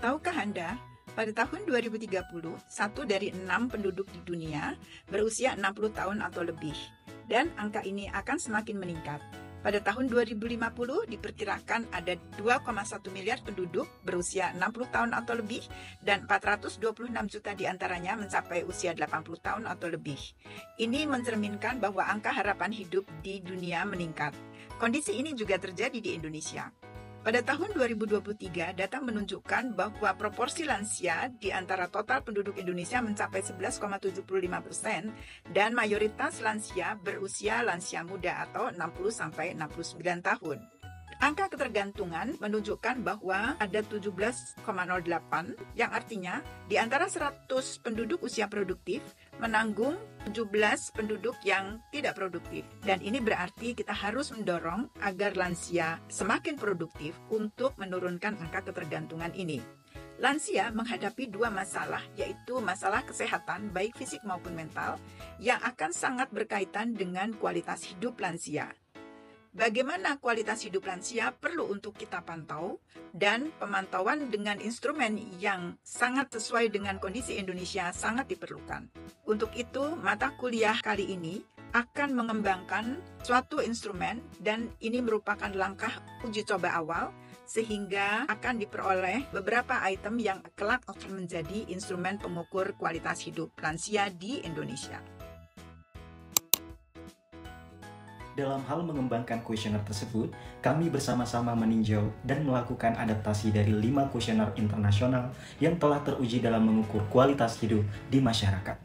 Tahukah Anda, pada tahun 2030, 1 dari 6 penduduk di dunia berusia 60 tahun atau lebih, dan angka ini akan semakin meningkat. Pada tahun 2050 diperkirakan ada 2,1 miliar penduduk berusia 60 tahun atau lebih dan 426 juta diantaranya mencapai usia 80 tahun atau lebih. Ini mencerminkan bahwa angka harapan hidup di dunia meningkat. Kondisi ini juga terjadi di Indonesia. Pada tahun 2023, data menunjukkan bahwa proporsi lansia di antara total penduduk Indonesia mencapai 11,75% dan mayoritas lansia berusia lansia muda atau 60-69 tahun. Angka ketergantungan menunjukkan bahwa ada 17,08 yang artinya di antara 100 penduduk usia produktif menanggung 17 penduduk yang tidak produktif. Dan ini berarti kita harus mendorong agar lansia semakin produktif untuk menurunkan angka ketergantungan ini. Lansia menghadapi dua masalah, yaitu masalah kesehatan baik fisik maupun mental yang akan sangat berkaitan dengan kualitas hidup lansia. Bagaimana kualitas hidup lansia perlu untuk kita pantau, dan pemantauan dengan instrumen yang sangat sesuai dengan kondisi Indonesia sangat diperlukan. Untuk itu, mata kuliah kali ini akan mengembangkan suatu instrumen dan ini merupakan langkah uji coba awal sehingga akan diperoleh beberapa item yang kelak akan menjadi instrumen pengukur kualitas hidup lansia di Indonesia. Dalam hal mengembangkan kuesioner tersebut, kami bersama-sama meninjau dan melakukan adaptasi dari 5 kuesioner internasional yang telah teruji dalam mengukur kualitas hidup di masyarakat.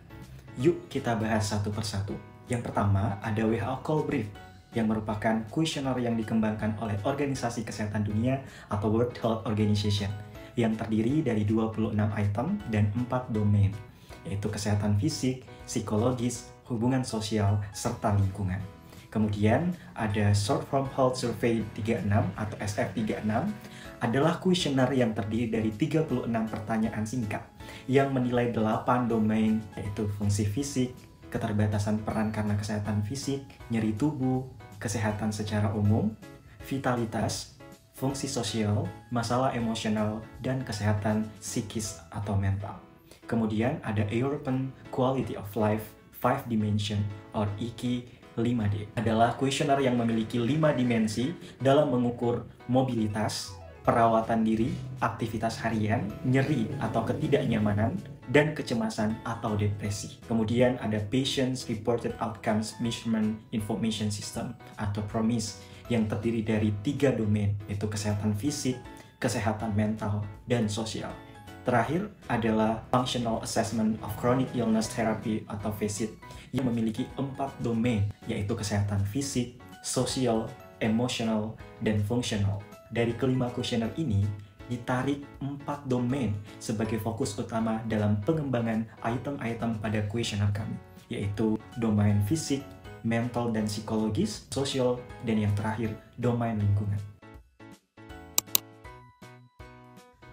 Yuk kita bahas satu persatu. Yang pertama ada WHO Call Brief, yang merupakan kuesioner yang dikembangkan oleh Organisasi Kesehatan Dunia atau World Health Organization, yang terdiri dari 26 item dan 4 domain, yaitu kesehatan fisik, psikologis, hubungan sosial, serta lingkungan. Kemudian ada Short Form Health Survey 36 atau SF36 adalah kuesioner yang terdiri dari 36 pertanyaan singkat yang menilai 8 domain, yaitu fungsi fisik, keterbatasan peran karena kesehatan fisik, nyeri tubuh, kesehatan secara umum, vitalitas, fungsi sosial, masalah emosional, dan kesehatan psikis atau mental. Kemudian ada European Quality of Life 5 Dimension or EQ 5D adalah kuesioner yang memiliki 5 dimensi dalam mengukur mobilitas, perawatan diri, aktivitas harian, nyeri atau ketidaknyamanan, dan kecemasan atau depresi. Kemudian ada Patients Reported Outcomes Measurement Information System atau PROMIS yang terdiri dari 3 domain, yaitu kesehatan fisik, kesehatan mental, dan sosial. Terakhir adalah Functional Assessment of Chronic Illness Therapy atau FACIT yang memiliki 4 domain, yaitu kesehatan fisik, sosial, emosional, dan fungsional. Dari kelima kuesioner ini, ditarik 4 domain sebagai fokus utama dalam pengembangan item-item pada kuesioner kami, yaitu domain fisik, mental dan psikologis, sosial, dan yang terakhir, domain lingkungan.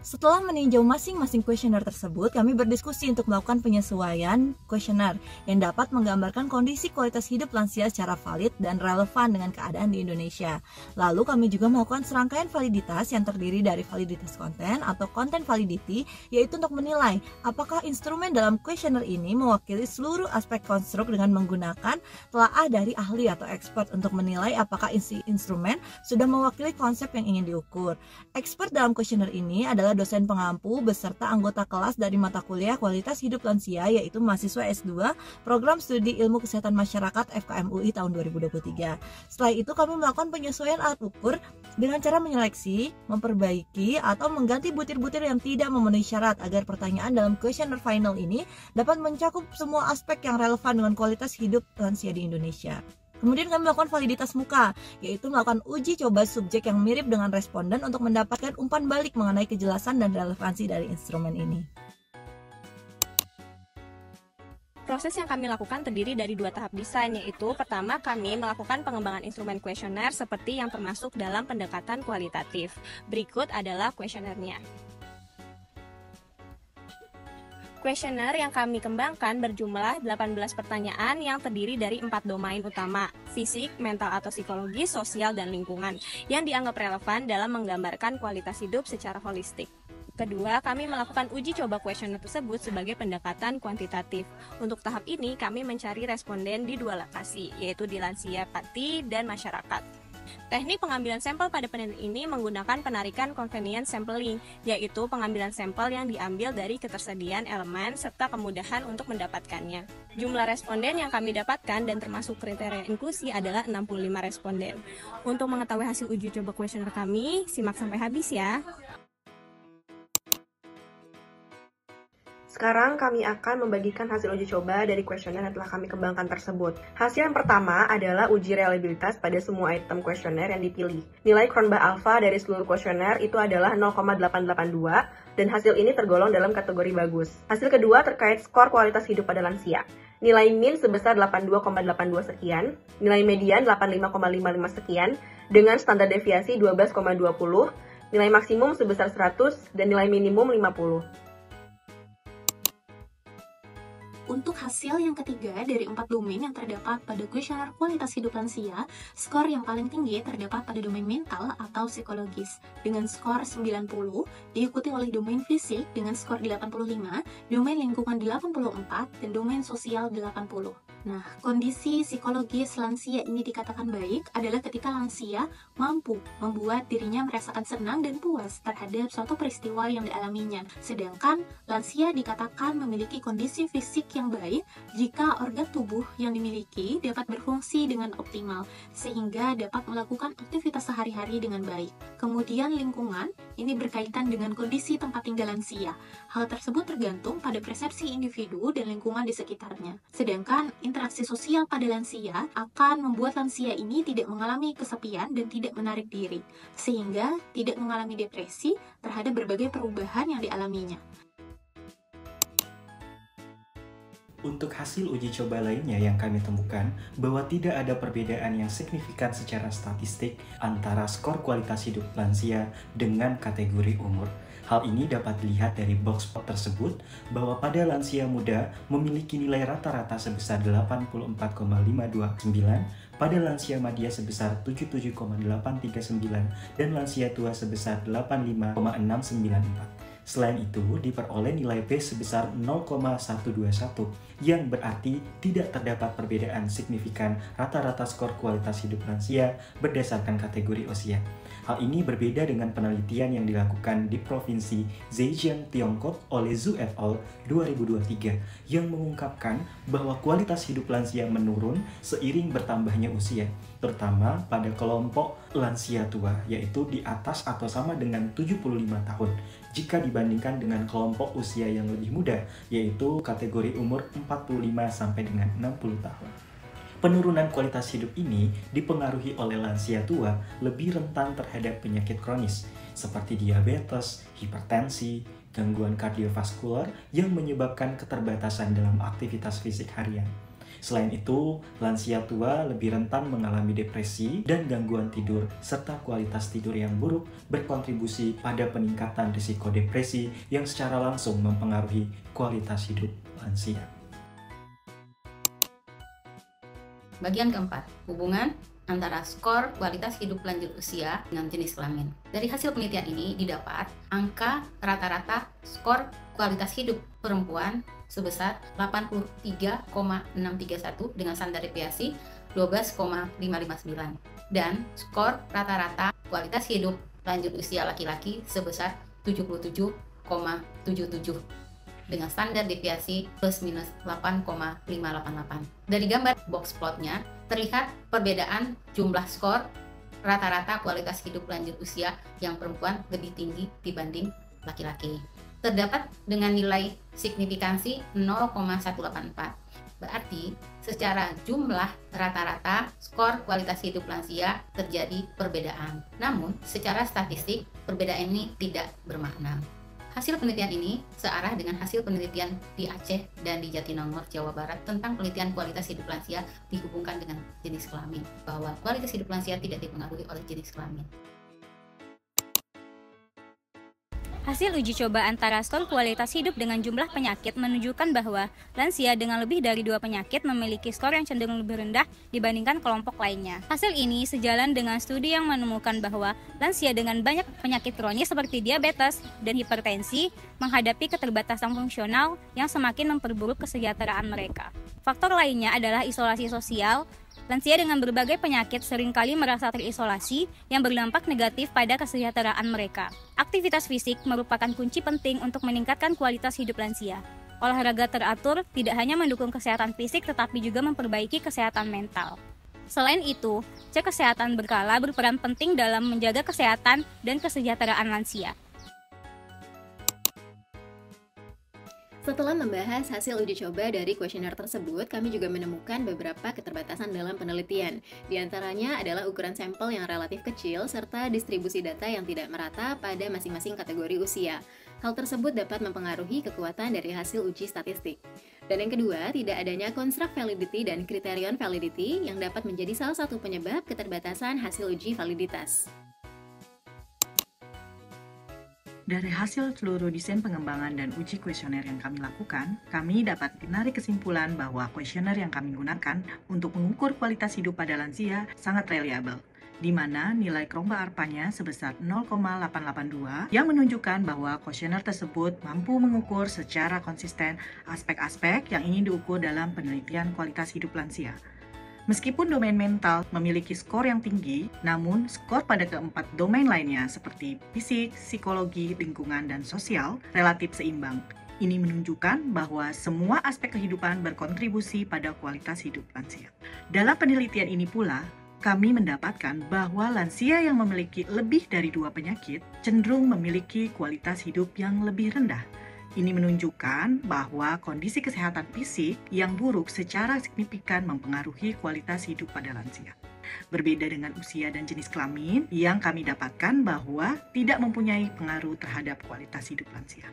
Setelah meninjau masing-masing kuesioner tersebut, kami berdiskusi untuk melakukan penyesuaian kuesioner yang dapat menggambarkan kondisi kualitas hidup lansia secara valid dan relevan dengan keadaan di Indonesia. Lalu kami juga melakukan serangkaian validitas yang terdiri dari validitas konten atau content validity, yaitu untuk menilai apakah instrumen dalam kuesioner ini mewakili seluruh aspek konstruk dengan menggunakan telaah dari ahli atau expert untuk menilai apakah isi instrumen sudah mewakili konsep yang ingin diukur. Expert dalam kuesioner ini adalah dosen pengampu beserta anggota kelas dari mata kuliah kualitas hidup lansia, yaitu mahasiswa S2 Program Studi Ilmu Kesehatan Masyarakat FKM UI tahun 2023. Setelah itu kami melakukan penyesuaian alat ukur dengan cara menyeleksi, memperbaiki, atau mengganti butir-butir yang tidak memenuhi syarat agar pertanyaan dalam kuesioner final ini dapat mencakup semua aspek yang relevan dengan kualitas hidup lansia di Indonesia. Kemudian kami melakukan validitas muka, yaitu melakukan uji coba subjek yang mirip dengan responden untuk mendapatkan umpan balik mengenai kejelasan dan relevansi dari instrumen ini. Proses yang kami lakukan terdiri dari 2 tahap desain, yaitu pertama kami melakukan pengembangan instrumen kuesioner seperti yang termasuk dalam pendekatan kualitatif. Berikut adalah kuesionernya. Kuesioner yang kami kembangkan berjumlah 18 pertanyaan yang terdiri dari 4 domain utama, fisik, mental atau psikologis, sosial, dan lingkungan, yang dianggap relevan dalam menggambarkan kualitas hidup secara holistik. Kedua, kami melakukan uji coba kuesioner tersebut sebagai pendekatan kuantitatif. Untuk tahap ini, kami mencari responden di 2 lokasi, yaitu di lansia pati dan masyarakat. Teknik pengambilan sampel pada penelitian ini menggunakan penarikan convenience sampling, yaitu pengambilan sampel yang diambil dari ketersediaan elemen serta kemudahan untuk mendapatkannya. Jumlah responden yang kami dapatkan dan termasuk kriteria inklusi adalah 65 responden. Untuk mengetahui hasil uji coba kuesioner kami, simak sampai habis ya. Sekarang kami akan membagikan hasil uji coba dari kuesioner yang telah kami kembangkan tersebut. Hasil yang pertama adalah uji reliabilitas pada semua item kuesioner yang dipilih. Nilai Cronbach alpha dari seluruh kuesioner itu adalah 0,882 dan hasil ini tergolong dalam kategori bagus. Hasil kedua terkait skor kualitas hidup pada lansia. Nilai min sebesar 82,82 sekian, nilai median 85,55 sekian dengan standar deviasi 12,20, nilai maksimum sebesar 100 dan nilai minimum 50. Untuk hasil yang ketiga dari 4 domain yang terdapat pada kuesioner kualitas hidup lansia, skor yang paling tinggi terdapat pada domain mental atau psikologis dengan skor 90, diikuti oleh domain fisik dengan skor 85, domain lingkungan 84, dan domain sosial 80. Nah, kondisi psikologis lansia ini dikatakan baik adalah ketika lansia mampu membuat dirinya merasakan senang dan puas terhadap suatu peristiwa yang dialaminya. Sedangkan lansia dikatakan memiliki kondisi fisik yang baik jika organ tubuh yang dimiliki dapat berfungsi dengan optimal, sehingga dapat melakukan aktivitas sehari-hari dengan baik. Kemudian lingkungan, ini berkaitan dengan kondisi tempat tinggal lansia. Hal tersebut tergantung pada persepsi individu dan lingkungan di sekitarnya. Sedangkan interaksi sosial pada lansia akan membuat lansia ini tidak mengalami kesepian dan tidak menarik diri, sehingga tidak mengalami depresi terhadap berbagai perubahan yang dialaminya. Untuk hasil uji coba lainnya yang kami temukan bahwa tidak ada perbedaan yang signifikan secara statistik antara skor kualitas hidup lansia dengan kategori umur. Hal ini dapat dilihat dari box plot tersebut bahwa pada lansia muda memiliki nilai rata-rata sebesar 84,529, pada lansia madya sebesar 77,839, dan lansia tua sebesar 85,694. Selain itu, diperoleh nilai P sebesar 0,121, yang berarti tidak terdapat perbedaan signifikan rata-rata skor kualitas hidup lansia berdasarkan kategori usia. Hal ini berbeda dengan penelitian yang dilakukan di Provinsi Zhejiang, Tiongkok oleh Zhu et al. 2023 yang mengungkapkan bahwa kualitas hidup lansia menurun seiring bertambahnya usia, terutama pada kelompok lansia tua, yaitu di atas atau sama dengan 75 tahun, jika dibandingkan dengan kelompok usia yang lebih muda, yaitu kategori umur 45 sampai dengan 60 tahun. Penurunan kualitas hidup ini dipengaruhi oleh lansia tua lebih rentan terhadap penyakit kronis seperti diabetes, hipertensi, gangguan kardiovaskular yang menyebabkan keterbatasan dalam aktivitas fisik harian. Selain itu, lansia tua lebih rentan mengalami depresi dan gangguan tidur, serta kualitas tidur yang buruk berkontribusi pada peningkatan risiko depresi yang secara langsung mempengaruhi kualitas hidup lansia. Bagian keempat, hubungan antara skor kualitas hidup lanjut usia dengan jenis kelamin. Dari hasil penelitian ini didapat angka rata-rata skor kualitas hidup perempuan sebesar 83,631 dengan standar deviasi 12,559 dan skor rata-rata kualitas hidup lanjut usia laki-laki sebesar 77,77 dengan standar deviasi plus minus 8,588. Dari gambar box plotnya terlihat perbedaan jumlah skor rata-rata kualitas hidup lanjut usia yang perempuan lebih tinggi dibanding laki-laki. Terdapat dengan nilai signifikansi 0,184. Berarti secara jumlah rata-rata skor kualitas hidup lansia terjadi perbedaan. Namun secara statistik perbedaan ini tidak bermakna. Hasil penelitian ini searah dengan hasil penelitian di Aceh dan di Jatinangor, Jawa Barat tentang penelitian kualitas hidup lansia dihubungkan dengan jenis kelamin, bahwa kualitas hidup lansia tidak dipengaruhi oleh jenis kelamin. Hasil uji coba antara skor kualitas hidup dengan jumlah penyakit menunjukkan bahwa lansia dengan lebih dari 2 penyakit memiliki skor yang cenderung lebih rendah dibandingkan kelompok lainnya. Hasil ini sejalan dengan studi yang menemukan bahwa lansia dengan banyak penyakit kronis seperti diabetes dan hipertensi menghadapi keterbatasan fungsional yang semakin memperburuk kesejahteraan mereka. Faktor lainnya adalah isolasi sosial. Lansia dengan berbagai penyakit seringkali merasa terisolasi yang berdampak negatif pada kesejahteraan mereka. Aktivitas fisik merupakan kunci penting untuk meningkatkan kualitas hidup lansia. Olahraga teratur tidak hanya mendukung kesehatan fisik tetapi juga memperbaiki kesehatan mental. Selain itu, cek kesehatan berkala berperan penting dalam menjaga kesehatan dan kesejahteraan lansia. Setelah membahas hasil uji coba dari kuesioner tersebut, kami juga menemukan beberapa keterbatasan dalam penelitian. Di antaranya adalah ukuran sampel yang relatif kecil, serta distribusi data yang tidak merata pada masing-masing kategori usia. Hal tersebut dapat mempengaruhi kekuatan dari hasil uji statistik. Dan yang kedua, tidak adanya construct validity dan criterion validity yang dapat menjadi salah satu penyebab keterbatasan hasil uji validitas. Dari hasil seluruh desain pengembangan dan uji kuesioner yang kami lakukan, kami dapat menarik kesimpulan bahwa kuesioner yang kami gunakan untuk mengukur kualitas hidup pada lansia sangat reliable, di mana nilai Kromba-ARPA-nya sebesar 0,882 yang menunjukkan bahwa kuesioner tersebut mampu mengukur secara konsisten aspek-aspek yang ingin diukur dalam penelitian kualitas hidup lansia. Meskipun domain mental memiliki skor yang tinggi, namun skor pada keempat domain lainnya seperti fisik, psikologi, lingkungan, dan sosial relatif seimbang. Ini menunjukkan bahwa semua aspek kehidupan berkontribusi pada kualitas hidup lansia. Dalam penelitian ini pula, kami mendapatkan bahwa lansia yang memiliki lebih dari 2 penyakit cenderung memiliki kualitas hidup yang lebih rendah. Ini menunjukkan bahwa kondisi kesehatan fisik yang buruk secara signifikan mempengaruhi kualitas hidup pada lansia. Berbeda dengan usia dan jenis kelamin yang kami dapatkan bahwa tidak mempunyai pengaruh terhadap kualitas hidup lansia.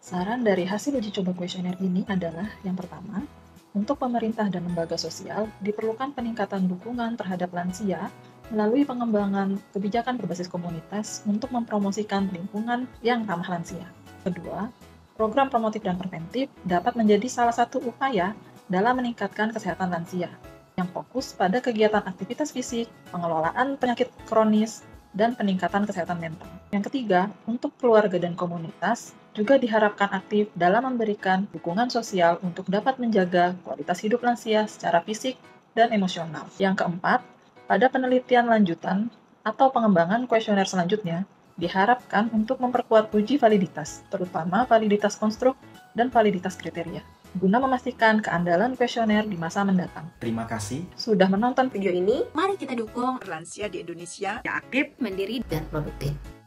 Saran dari hasil uji coba kuesioner ini adalah yang pertama, untuk pemerintah dan lembaga sosial diperlukan peningkatan dukungan terhadap lansia melalui pengembangan kebijakan berbasis komunitas untuk mempromosikan lingkungan yang ramah lansia. Kedua, program promotif dan preventif dapat menjadi salah satu upaya dalam meningkatkan kesehatan lansia, yang fokus pada kegiatan aktivitas fisik, pengelolaan penyakit kronis, dan peningkatan kesehatan mental. Yang ketiga, untuk keluarga dan komunitas juga diharapkan aktif dalam memberikan dukungan sosial untuk dapat menjaga kualitas hidup lansia secara fisik dan emosional. Yang keempat, pada penelitian lanjutan atau pengembangan kuesioner selanjutnya, diharapkan untuk memperkuat uji validitas, terutama validitas konstruk dan validitas kriteria, guna memastikan keandalan kuesioner di masa mendatang. Terima kasih Sudah menonton Video ini, Mari kita dukung Lansia di Indonesia Yang aktif, mandiri, dan produktif.